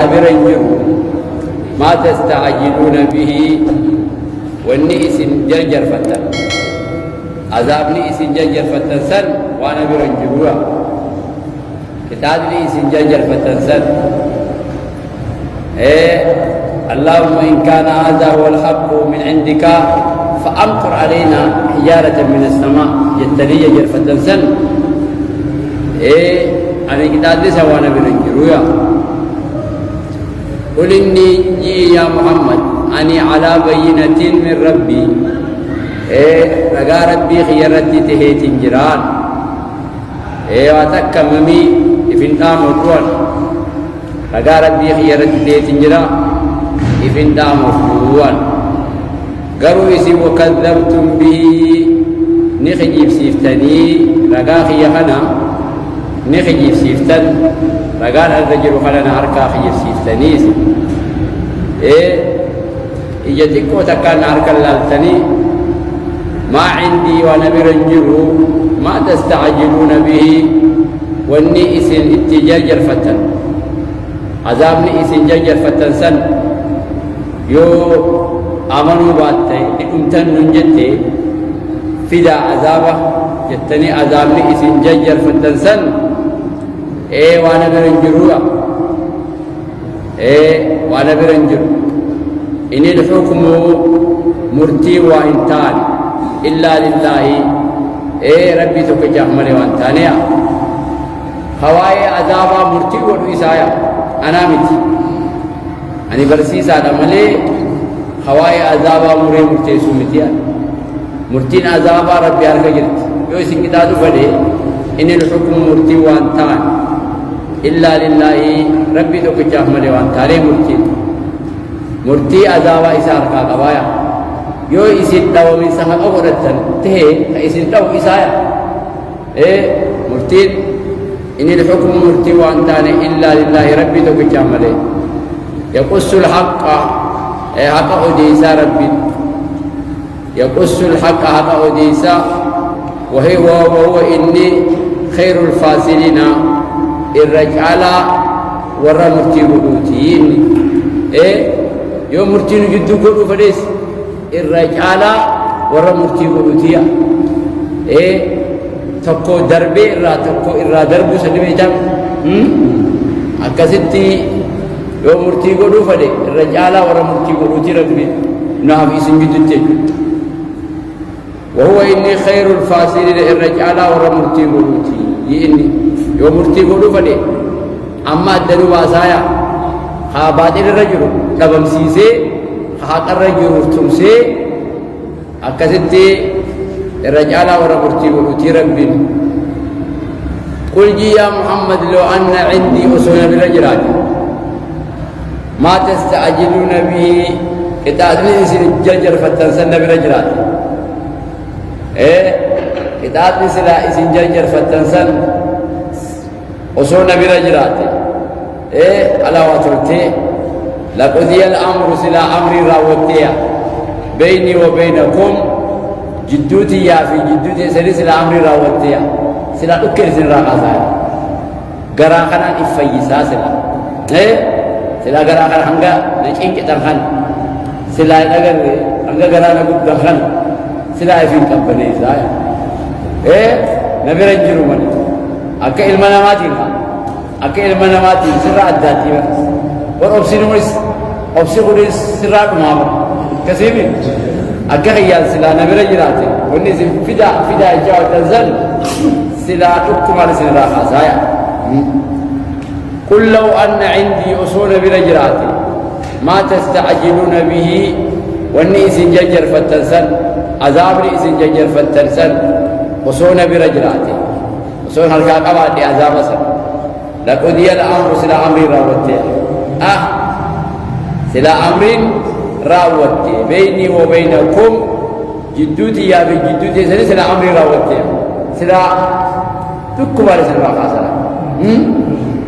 برنجر ما تستعجلون به والنئس جرجر فتن عذاب نئس جرجر فتن سن وانا برنجروا كتاب نئس جرجر فتن سن اللهم إن كان هذا هو الحق من عندك فأمطر علينا حجارة من السماء جتلي جرجر فتن سن أنا كتاب ليس وانا برنجروا قل إني يا محمد أني على بينة من ربي رجاء ربي خيرتي تهيت جيران واتكممي إفنتام وطول رجاء ربي خيرتي تهيت جيران إفنتام وطول قروا إسي وكذبتم به نخجيب سيفتني رجاء خيخنا نخجيب سيفتن رجال الرجل خلنا عركا خير سيفتنيس إجتك وتكان عركا لالتني ما عندي وأنا برنجر ما تستعجلون به والنئس اتجاجر فتن عذاب نئس جاجر فتن سن يو آمنوا باتي امتن ننجتي فدا عذابه جتني عذاب نئس جاجر فتن سن وانا برنجروا وانا برنجر إن الحكم مرتي وانتان إلا لله ربي تكجه ملي وانتانيا هواي عذابا مرتي ورئيسايا أنا متي أني برسيس على ملي هواي عذابا مرتي سومتيا مرتين عذابا ربي أركجت يوسي كتابه فدي إن الحكم مرتي وانتان إلا لله ربي تكجه ملي وانتاني مرتي عذابا إسار كاقبايا يو إسين داو من سحق أورتن تهي إسين داو إسايا مرتين إن الحكم مرتي وانتاني إلا لله ربي تكجه ملي يقص الحق حق أديسا ربي يقص الحق حق أديسا وهو إني خير الفاسدين الرجال ورا مرتي بوتين يوم مرتي جدو كل فريس الرجال ورا مرتي بوتيا تكو دربي را دربو سلمي جام أكاسيتي يوم مرتي كل فريس الرجال ورا مرتي بوتي ربي نافي سنجدو وهو إني خير الفاسدين الرجال ورا مرتي بوتي يني يوم مرتي كل فريس أما الدنو باسايا خاباتين الرجل لبم سيسي خاق الرجل تمسي أكستي الرجال ورا مرتي بوتي ربي قل جي يا محمد لو أن عندي أسونا بالرجلات ما تستعجلون به كتاتني سنججر فتنسن بالرجلات كتاتني سلا سنججر فتنسن أسونا بالرجلات على وترتي لقضي الأمر سلا أمري راوتيا بيني وبينكم جدوتي يا في جدوتي سلا أمري راوتيا سلا أكل سلا قصايا غراخنا إفيسا سلا سلا غراخنا هنگا نشين كترخن سلا نگر هنگا غرانا قدخن سلا يفين كبني سايا نبي رنجرو من أكا إلمنا ماتينها أكا إلمنا ماتين سرا أداتي ورأبسي نمس أبسي قدس سرا كمامر كسيمين أكا خيال سلا نبي رنجراتي ونزل فدا جاو تنزل سلا أكمال سلا خاسايا قل لو أن عندي أصول برجراتي ما تستعجلون به والنئس ججر فتنسل عذاب نئس ججر فتنسل أصول برجراتي أصول هلكا قبادي عذاب سل لقضي الأمر سلا أمري راوتي سلا أمرين راوتي بيني وبينكم جدوتي يا بجدوتي سلا أمري راوتي سلا تكبر سلا خاسلا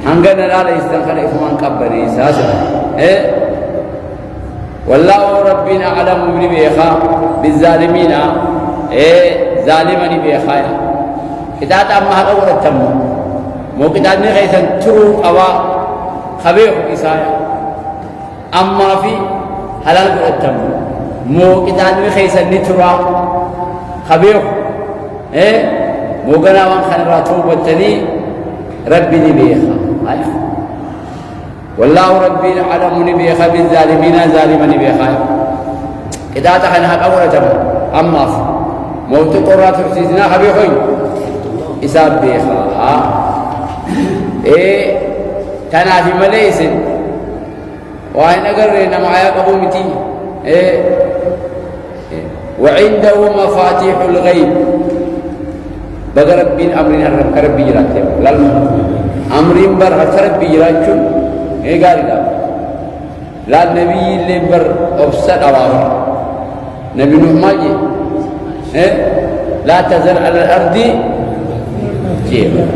هنگنا لا يستنخل إفمان قبري ساسا والله ربنا أعلم بيخا بالظالمين ظالمني بيخايا كتاب أما هذا ولا تم مو كتاب نخيسن ترو أوا خبيه إسايا أما في حلال قدتم مو كتان خيس النترا خبير مو قنا وان خنرا توبتني ربي نبيخا والله ربي علم نبيخا بالظالمين ظالما نبيخا إذا تخنها قولتم أما في موت قرات رسيسنا خبيخين إساب بيخا تنافي مليس وإن أقرنا معايا قبومتي وعنده مفاتيح الغيب بقى ربين أمرين هرب كربي جراتهم أمرين بر هربي جراتهم قال لا النبي اللي بر أفسد أوامر نبي نوح ماجي لا تزل على الأرض جيبا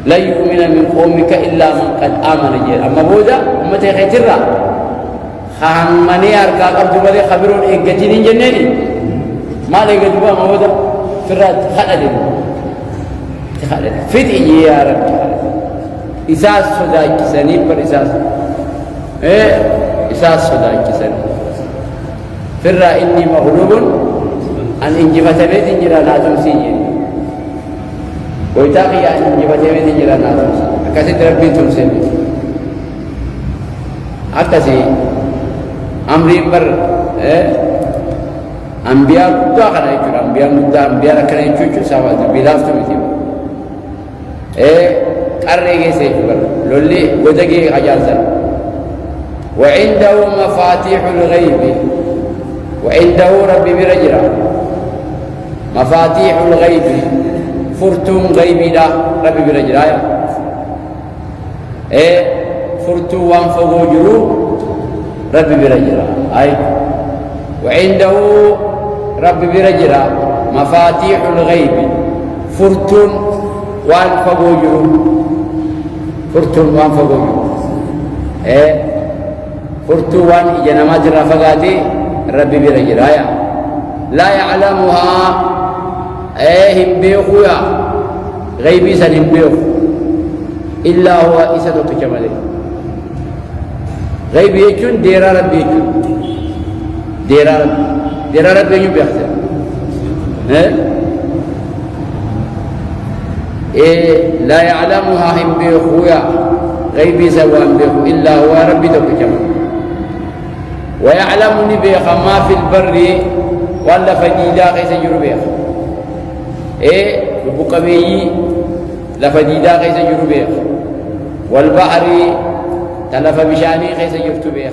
لا يؤمن من قومك إلا من قد آمن جيل أما بودا أمتي خيترا خامني أركا قبض بلي خبرون إيقاتين جنيني ما لي قدبا ما بودا فرات خلد فتئي يا رب إساس صداي كساني بر إساس إساس صداي كساني فرا إني مغلوب أن إنجفت بيت إنجرا لا تمسيني ويتاقي أن إنجفت بيت إنجرا لا تمسيني أكاسد ربي تمسيني أكاسي أمري بر أنبياء مدى خنا يجور أنبياء مدى أنبياء ركنا يجور سواد بلافتو متيو قرّي سيفر لولي ودقي أجازة وعنده مفاتيح الغيب وعنده ربي برجرا مفاتيح الغيب فرتم غيبي لا ربي برجرا فرتو وانفقوا جرو ربي برجرا وعنده ربي برجرا مفاتيح الغيب فرتم وانفقوا جرو فرتم وانفقوا جرو فرتو وان جنمات الرفقاتي ربي برجرا لا يعلمها هم بيخويا غيبي سنهم بيخو إلا هو إسدوك جمالي غيبي يجون ديرا ربي يجون ديرا ربي يجون بيخسر لا يعلمها هم بيخويا غيبي سوان بيخو إلا هو ربي دوك جمالي ويعلمني بيخ ما في البر ولا فديدا قيس جربيخ بقبي لفديدا قيس جربيخ والبحر تلف بشاني قيس جرتبيخ